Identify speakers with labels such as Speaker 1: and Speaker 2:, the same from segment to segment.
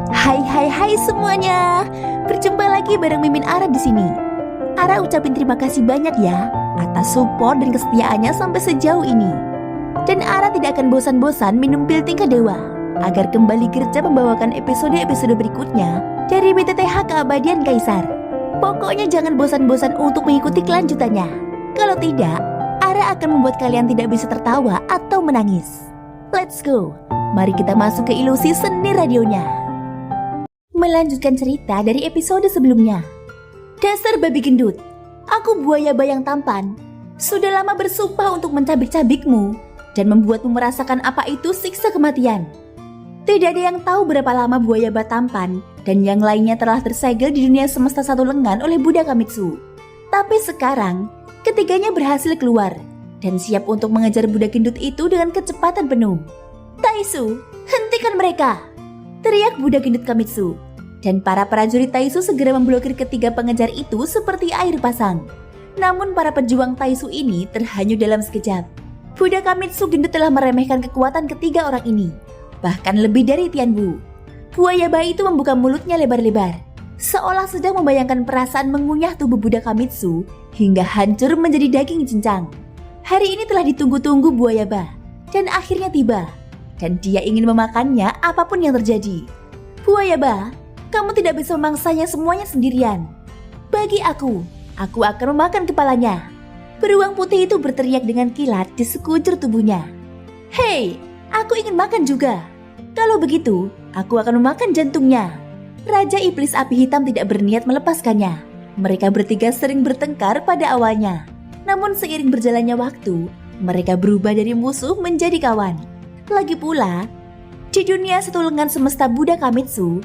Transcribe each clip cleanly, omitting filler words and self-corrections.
Speaker 1: Hai semuanya. Berjumpa lagi bareng Mimin Ara di sini. Ara ucapin terima kasih banyak ya atas support dan kesetiaannya sampai sejauh ini. Dan Ara tidak akan bosan-bosan minum pil tingkat dewa agar kembali kerja membawakan episode-episode berikutnya dari BTTH Keabadian Kaisar. Pokoknya jangan bosan-bosan untuk mengikuti kelanjutannya. Kalau tidak, Ara akan membuat kalian tidak bisa tertawa atau menangis. Let's go. Mari kita masuk ke ilusi seni radionya. Melanjutkan cerita dari episode sebelumnya. Dasar babi gendut, aku buaya bayang tampan. Sudah lama bersumpah untuk mencabik-cabikmu dan membuatmu merasakan apa itu siksa kematian. Tidak ada yang tahu berapa lama buaya batampan dan yang lainnya telah tersegel di dunia semesta satu lengan oleh Buddha Kamitsu. Tapi sekarang, ketiganya berhasil keluar dan siap untuk mengejar Buddha gendut itu dengan kecepatan penuh. Taisu, hentikan mereka! Teriak Buddha gendut Kamitsu. Dan para prajurit Taisu segera memblokir ketiga pengejar itu seperti air pasang. Namun para pejuang Taisu ini terhanyut dalam sekejap. Buddha Kamitsu gendut telah meremehkan kekuatan ketiga orang ini. Bahkan lebih dari Tianwu. Buaya bayi itu membuka mulutnya lebar-lebar, seolah sedang membayangkan perasaan mengunyah tubuh Buddha Kamitsu hingga hancur menjadi daging cincang. Hari ini telah ditunggu-tunggu buaya ba, dan akhirnya tiba. Dan dia ingin memakannya apapun yang terjadi. Buaya ba, kamu tidak bisa memangsanya semuanya sendirian. Bagi aku akan memakan kepalanya. Beruang putih itu berteriak dengan kilat di sekujur tubuhnya. Hei, aku ingin makan juga. Kalau begitu, aku akan memakan jantungnya. Raja Iblis Api Hitam tidak berniat melepaskannya. Mereka bertiga sering bertengkar pada awalnya. Namun seiring berjalannya waktu, mereka berubah dari musuh menjadi kawan. Lagi pula, di dunia satu lengan semesta Buddha Kamitsu,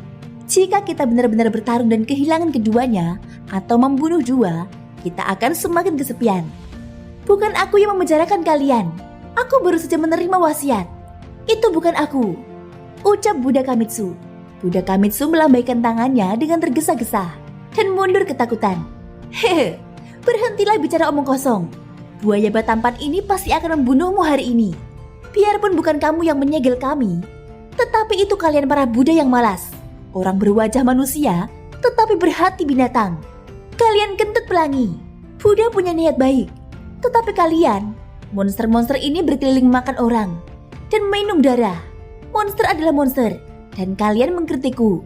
Speaker 1: jika kita benar-benar bertarung dan kehilangan keduanya atau membunuh dua, kita akan semakin kesepian. Bukan aku yang memenjarakan kalian. Aku baru saja menerima wasiat. Itu bukan aku, ucap Buddha Kamitsu. Buddha Kamitsu melambaikan tangannya dengan tergesa-gesa dan mundur ketakutan. Hehe, berhentilah bicara omong kosong. Buaya batampan ini pasti akan membunuhmu hari ini. Biarpun bukan kamu yang menyegel kami, tetapi itu kalian para Buddha yang malas. Orang berwajah manusia, tetapi berhati binatang. Kalian kentut pelangi. Buddha punya niat baik. Tetapi kalian, monster-monster ini berkeliling makan orang dan minum darah. Monster adalah monster, dan kalian mengkritikku.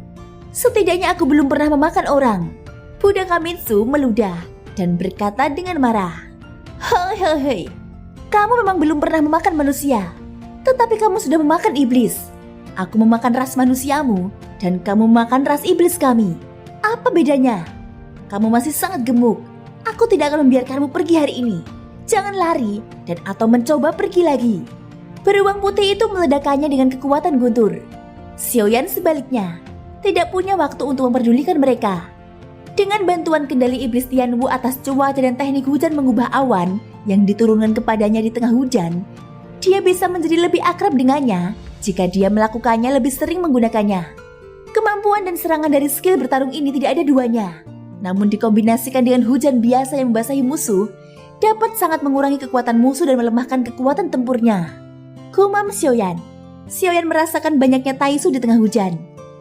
Speaker 1: Setidaknya aku belum pernah memakan orang. Buddha Kamitsu meludah dan berkata dengan marah. Hei, kamu memang belum pernah memakan manusia, tetapi kamu sudah memakan iblis. Aku memakan ras manusiamu, dan kamu makan ras iblis kami. Apa bedanya? Kamu masih sangat gemuk. Aku tidak akan membiarkanmu pergi hari ini. Jangan lari dan atau mencoba pergi lagi. Beruang putih itu meledakannya dengan kekuatan guntur. Xiaoyan sebaliknya tidak punya waktu untuk memperdulikan mereka. Dengan bantuan kendali iblis Tianwu atas cuaca dan teknik hujan mengubah awan yang diturunkan kepadanya di tengah hujan, dia bisa menjadi lebih akrab dengannya jika dia melakukannya lebih sering menggunakannya. Kemampuan dan serangan dari skill bertarung ini tidak ada duanya. Namun dikombinasikan dengan hujan biasa yang membasahi musuh, dapat sangat mengurangi kekuatan musuh dan melemahkan kekuatan tempurnya. Gumam Xiaoyan. Xiaoyan merasakan banyaknya Taisu di tengah hujan.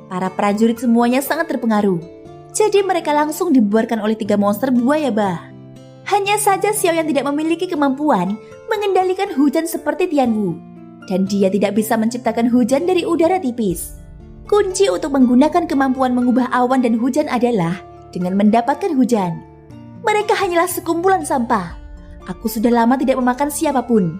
Speaker 1: Para prajurit semuanya sangat terpengaruh. Jadi mereka langsung dibubarkan oleh 3 monster buaya bah. Hanya saja Xiaoyan tidak memiliki kemampuan mengendalikan hujan seperti Tianwu. Dan dia tidak bisa menciptakan hujan dari udara tipis. Kunci untuk menggunakan kemampuan mengubah awan dan hujan adalah dengan mendapatkan hujan. Mereka hanyalah sekumpulan sampah. Aku sudah lama tidak memakan siapapun.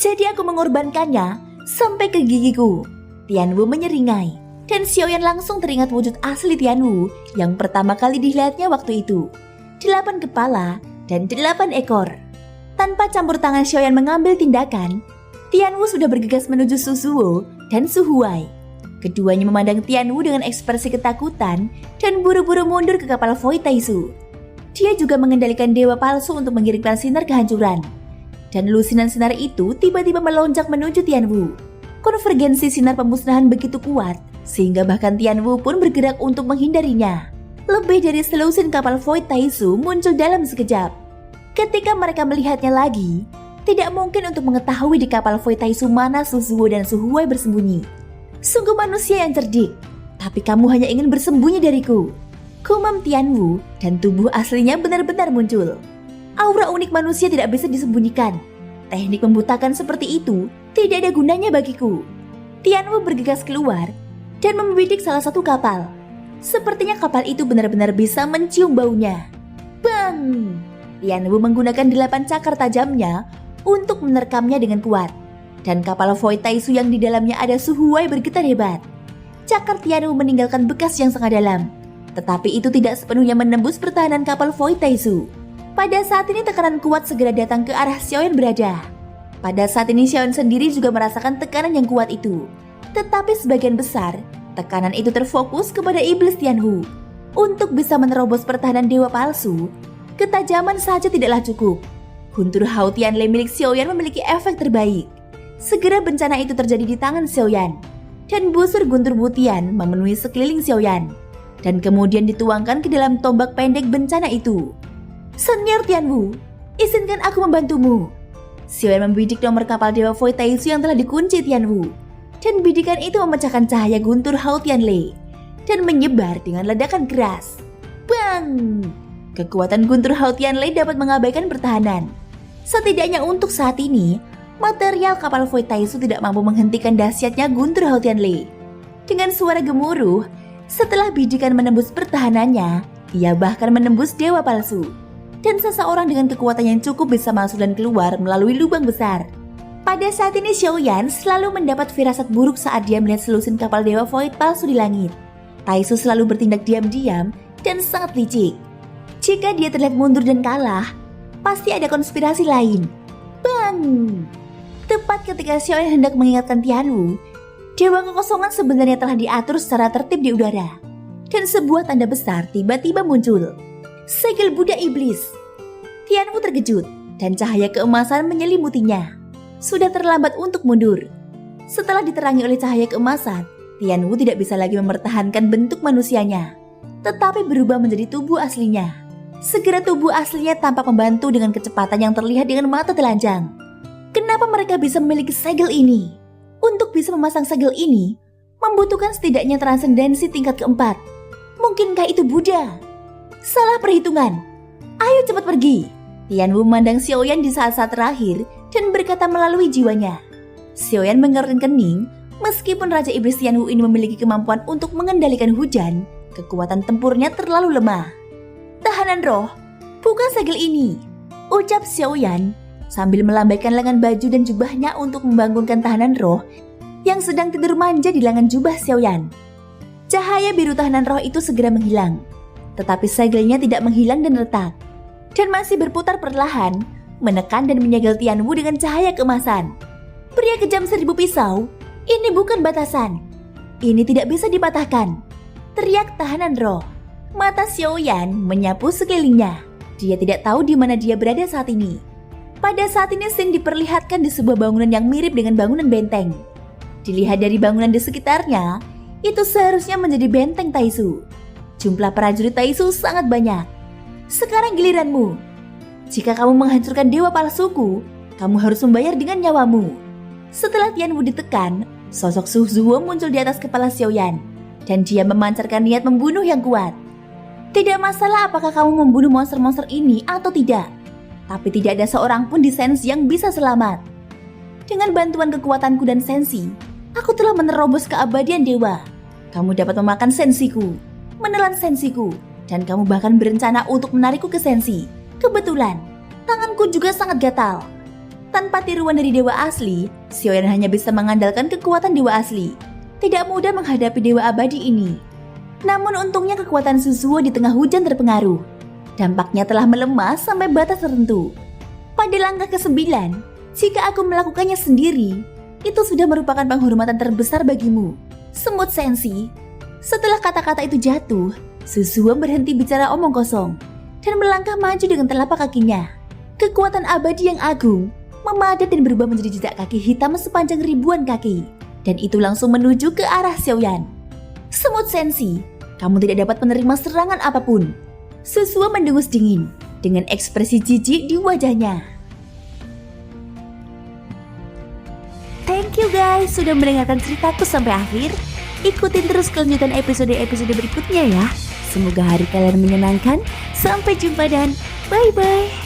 Speaker 1: Jadi aku mengorbankannya sampai ke gigiku. Tianwu menyeringai. Dan Xiaoyan langsung teringat wujud asli Tianwu yang pertama kali dilihatnya waktu itu. 8 kepala dan 8 ekor. Tanpa campur tangan Xiaoyan mengambil tindakan, Tianwu sudah bergegas menuju Suzuo dan Suhuai. Keduanya memandang Tianwu dengan ekspresi ketakutan dan buru-buru mundur ke kapal Void Taisu. Dia juga mengendalikan dewa palsu untuk mengirimkan sinar kehancuran. Dan lusinan sinar itu tiba-tiba melonjak menuju Tianwu. Konvergensi sinar pemusnahan begitu kuat, sehingga bahkan Tianwu pun bergerak untuk menghindarinya. Lebih dari selusin kapal Void Taisu muncul dalam sekejap. Ketika mereka melihatnya lagi, tidak mungkin untuk mengetahui di kapal Void Taisu mana Suzuo dan Suhuai bersembunyi. Sungguh manusia yang cerdik. Tapi kamu hanya ingin bersembunyi dariku. Gumam Tianwu dan tubuh aslinya benar-benar muncul. Aura unik manusia tidak bisa disembunyikan. Teknik membutakan seperti itu tidak ada gunanya bagiku. Tianwu bergegas keluar dan membidik salah satu kapal. Sepertinya kapal itu benar-benar bisa mencium baunya. Bang! Tianwu menggunakan 8 cakar tajamnya untuk menerkamnya dengan kuat. Dan kapal Void Taisu yang di dalamnya ada Suhuai bergetar hebat. Cakar Tianwu meninggalkan bekas yang sangat dalam. Tetapi itu tidak sepenuhnya menembus pertahanan kapal Void Taisu. Pada saat ini tekanan kuat segera datang ke arah Xiaoyan berada. Pada saat ini Xiaoyan sendiri juga merasakan tekanan yang kuat itu. Tetapi sebagian besar, tekanan itu terfokus kepada iblis Tianwu. Untuk bisa menerobos pertahanan dewa palsu, ketajaman saja tidaklah cukup. Guntur Hao Tianlei milik Xiaoyan memiliki efek terbaik. Segera bencana itu terjadi di tangan Xiaoyan. Dan busur guntur Wutian memenuhi sekeliling Xiaoyan. Dan kemudian dituangkan ke dalam tombak pendek bencana itu. Senior Tianwu, izinkan aku membantumu. Xiaoyan membidik nomor kapal Dewa Void Taisu yang telah dikunci Tianwu. Dan bidikan itu memecahkan cahaya guntur Hao Tianlei dan menyebar dengan ledakan keras. Bang! Kekuatan guntur Hao Tianlei dapat mengabaikan pertahanan. Setidaknya untuk saat ini, material kapal Void Taisu tidak mampu menghentikan dahsyatnya guntur Hao Tianlei. Dengan suara gemuruh, setelah bidikan menembus pertahanannya, ia bahkan menembus dewa palsu. Dan seseorang dengan kekuatan yang cukup bisa masuk dan keluar melalui lubang besar. Pada saat ini Xiaoyan selalu mendapat firasat buruk saat dia melihat selusin kapal dewa Void palsu di langit. Taisu selalu bertindak diam-diam dan sangat licik. Jika dia terlihat mundur dan kalah, pasti ada konspirasi lain. Bang! Tepat ketika Xiaoyan hendak mengingatkan Tianwu, dewa kekosongan sebenarnya telah diatur secara tertib di udara. Dan sebuah tanda besar tiba-tiba muncul. Segel Buddha Iblis. Tianwu terkejut dan cahaya keemasan menyelimutinya. Sudah terlambat untuk mundur. Setelah diterangi oleh cahaya keemasan, Tianwu tidak bisa lagi mempertahankan bentuk manusianya, tetapi berubah menjadi tubuh aslinya. Segera tubuh aslinya tampak membantu dengan kecepatan yang terlihat dengan mata telanjang. Kenapa mereka bisa memiliki segel ini? Untuk bisa memasang segel ini, membutuhkan setidaknya transendensi tingkat keempat. Mungkinkah itu Buddha? Salah perhitungan. Ayo cepat pergi. Tianwu memandang Xiaoyan di saat-saat terakhir dan berkata melalui jiwanya. Xiaoyan mengerutkan kening. Meskipun Raja Iblis Tianwu ini memiliki kemampuan untuk mengendalikan hujan, kekuatan tempurnya terlalu lemah. Tahanan roh, buka segel ini, ucap Xiaoyan sambil melambaikan lengan baju dan jubahnya untuk membangunkan tahanan roh yang sedang tidur manja di lengan jubah Xiaoyan. Cahaya biru tahanan roh itu segera menghilang, tetapi segelnya tidak menghilang dan retak, dan masih berputar perlahan, menekan dan menyegel Tianwu dengan cahaya keemasan. Pria kejam 1000 pisau, ini bukan batasan. Ini tidak bisa dipatahkan. Teriak tahanan roh. Mata Xiaoyan menyapu sekelilingnya. Dia tidak tahu di mana dia berada saat ini. Pada saat ini Xin diperlihatkan di sebuah bangunan yang mirip dengan bangunan benteng. Dilihat dari bangunan di sekitarnya, itu seharusnya menjadi benteng Taisu. Jumlah prajurit Taisu sangat banyak. Sekarang giliranmu. Jika kamu menghancurkan dewa palsuku, kamu harus membayar dengan nyawamu. Setelah Tianwu ditekan, sosok Su Zuo muncul di atas kepala Xiaoyan, dan dia memancarkan niat membunuh yang kuat. Tidak masalah apakah kamu membunuh monster-monster ini atau tidak, tapi tidak ada seorang pun di Sensi yang bisa selamat. Dengan bantuan kekuatanku dan sensi, aku telah menerobos keabadian dewa. Kamu dapat memakan sensiku, menelan sensiku, dan kamu bahkan berencana untuk menarikku ke sensi. Kebetulan, tanganku juga sangat gatal. Tanpa tiruan dari dewa asli, Xiaoyan hanya bisa mengandalkan kekuatan dewa asli. Tidak mudah menghadapi dewa abadi ini. Namun untungnya kekuatan Su Zuo di tengah hujan terpengaruh. Dampaknya telah melemah sampai batas tertentu. Pada langkah ke-9, jika aku melakukannya sendiri, itu sudah merupakan penghormatan terbesar bagimu. Semut sensi. Setelah kata-kata itu jatuh, Su Zuo berhenti bicara omong kosong dan melangkah maju dengan telapak kakinya. Kekuatan abadi yang agung memadat dan berubah menjadi jejak kaki hitam sepanjang ribuan kaki, dan itu langsung menuju ke arah Xiaoyan. Semut sensi, kamu tidak dapat menerima serangan apapun. Su Zuo mendengus dingin dengan ekspresi jijik di wajahnya. Thank you guys sudah mendengarkan ceritaku sampai akhir. Ikutin terus kelanjutan episode-episode berikutnya ya. Semoga hari kalian menyenangkan. Sampai jumpa dan bye-bye.